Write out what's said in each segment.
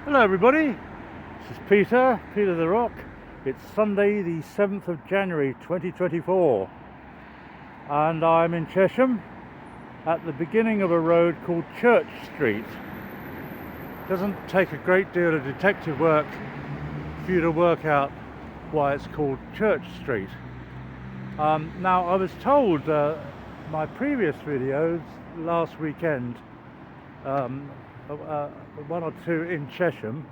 Hello everybody, this is Peter the Rock. It's Sunday the 7th of January 2024 and I'm in Chesham at the beginning of a road called Church Street. It doesn't take a great deal of detective work for you to work out why it's called Church Street. Now I was told my previous videos last weekend, one or two in Chesham,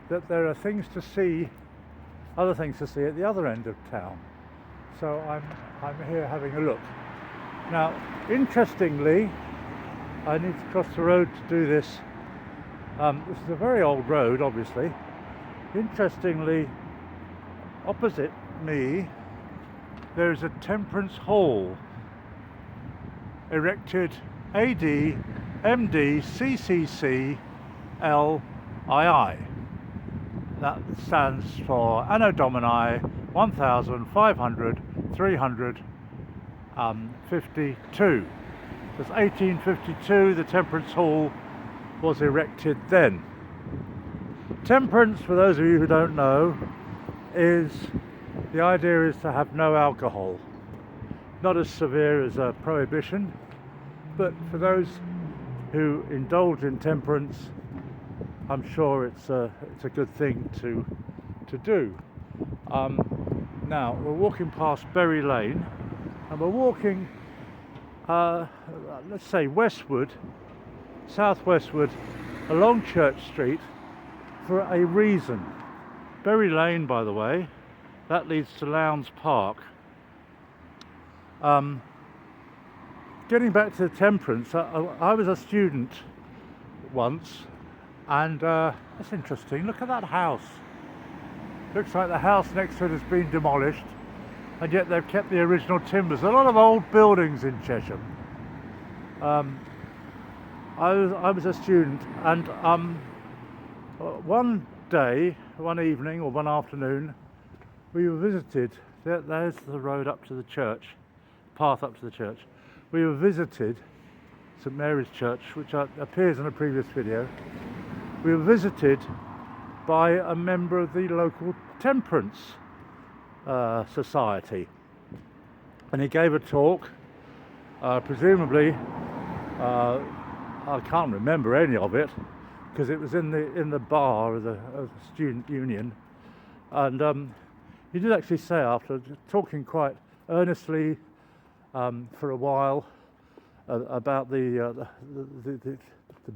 that there are things to see, other things to see at the other end of town. So I'm here having a look. Now, interestingly, I need to cross the road to do this. This is a very old road, obviously. Interestingly, opposite me, there is a Temperance Hall, erected AD MD CCC LII. That stands for Anno Domini 1500-352. It's 1852, the Temperance Hall was erected then. Temperance, for those of you who don't know, is the idea is to have no alcohol. Not as severe as a prohibition, but for those who indulge in temperance, I'm sure it's a good thing to do. Now we're walking past Berry Lane, and we're walking, let's say southwestward along Church Street for a reason. Berry Lane, by the way, that leads to Lowndes Park. Getting back to Temperance, I was a student once, and that's interesting. Look at that house. Looks like the house next to it has been demolished, and yet they've kept the original timbers. A lot of old buildings in Chesham. I was a student, and one day, one evening or one afternoon, we were visited. There's the road up to the church, path up to the church. We were visited, St Mary's Church, which appears in a previous video. We were visited by a member of the local Temperance Society, and he gave a talk. Presumably, I can't remember any of it because it was in the bar of the student union, and he did actually say, after talking quite earnestly for a while about the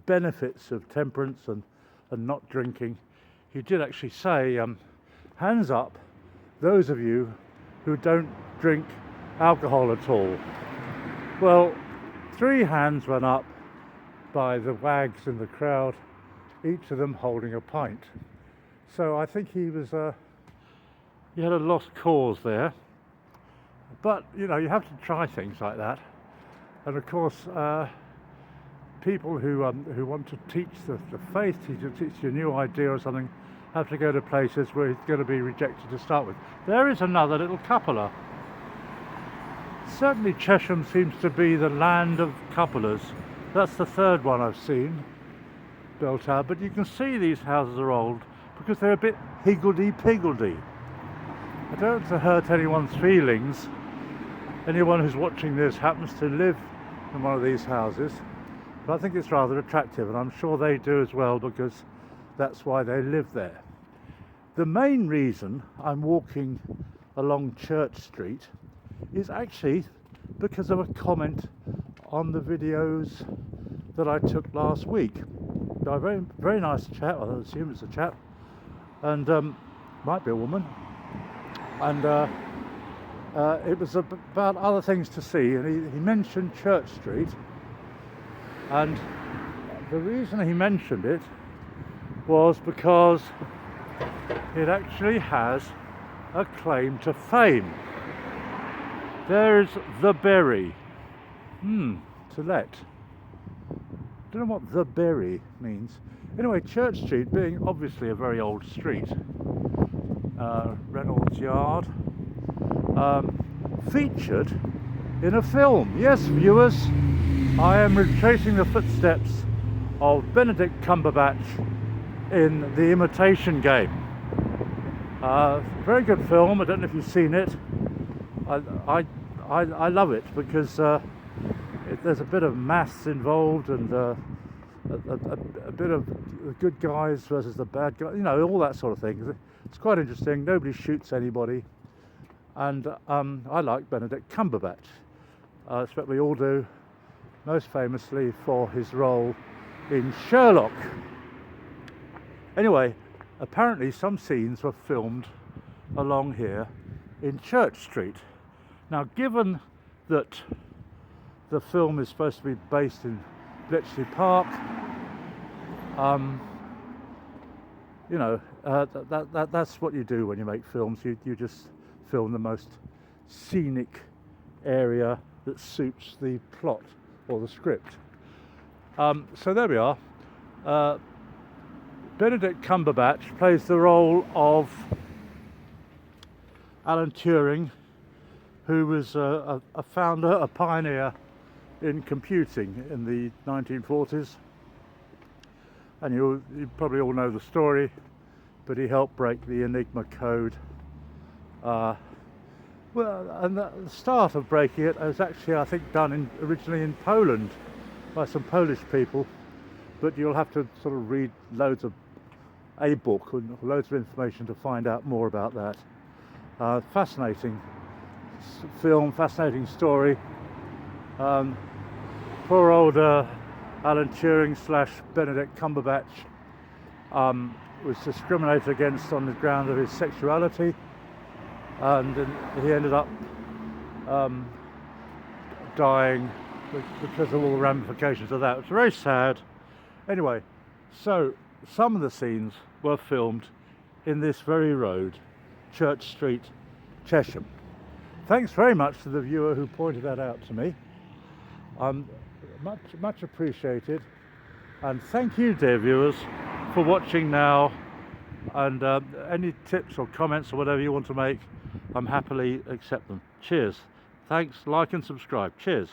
benefits of temperance and not drinking, he did actually say, hands up those of you who don't drink alcohol at all. Well, 3 hands went up by the wags in the crowd, each of them holding a pint. So I think he had a lost cause there. But you know, you have to try things like that, and of course, people who want to teach the faith, to teach you a new idea or something, have to go to places where it's going to be rejected to start with. There is another little cupola. Certainly, Chesham seems to be the land of cupolas. That's the third one I've seen built out. But you can see these houses are old because they're a bit higgledy-piggledy. I don't want to hurt anyone's feelings. Anyone who's watching this happens to live in one of these houses, but I think it's rather attractive, and I'm sure they do as well, because that's why they live there. The main reason I'm walking along Church Street is actually because of a comment on the videos that I took last week. A very, very nice chap, I assume it's a chap, and might be a woman, and it was about other things to see, and he mentioned Church Street, and the reason he mentioned it was because it actually has a claim to fame. There's the Berry, to let. Don't know what the Berry means. Anyway, Church Street being obviously a very old street, Reynolds Yard, featured in a film. Yes, viewers, I am retracing the footsteps of Benedict Cumberbatch in The Imitation Game. Very good film. I don't know if you've seen it. I love it because there's a bit of maths involved, and a bit of the good guys versus the bad guys, you know, all that sort of thing. It's quite interesting. Nobody shoots anybody, and I like Benedict Cumberbatch. I expect we all do, most famously for his role in Sherlock. Anyway, apparently some scenes were filmed along here in Church Street. Now, given that the film is supposed to be based in Bletchley Park, you know, that's what you do when you make films. You just film the most scenic area that suits the plot or the script. So there we are. Benedict Cumberbatch plays the role of Alan Turing, who was a founder, a pioneer in computing in the 1940s. And you probably all know the story, but he helped break the Enigma code. Well, and the start of breaking it was actually, I think, done originally in Poland by some Polish people, but you'll have to sort of read a book and loads of information to find out more about that. Fascinating film, fascinating story. Poor old Alan Turing / Benedict Cumberbatch was discriminated against on the ground of his sexuality, and he ended up dying because of all the ramifications of that. It's very sad. Anyway, so some of the scenes were filmed in this very road, Church Street, Chesham. Thanks very much to the viewer who pointed that out to me. Much appreciated, and thank you, dear viewers, for watching now. And any tips or comments or whatever you want to make, I'm happily accept them. Cheers. Thanks. Like and subscribe. Cheers.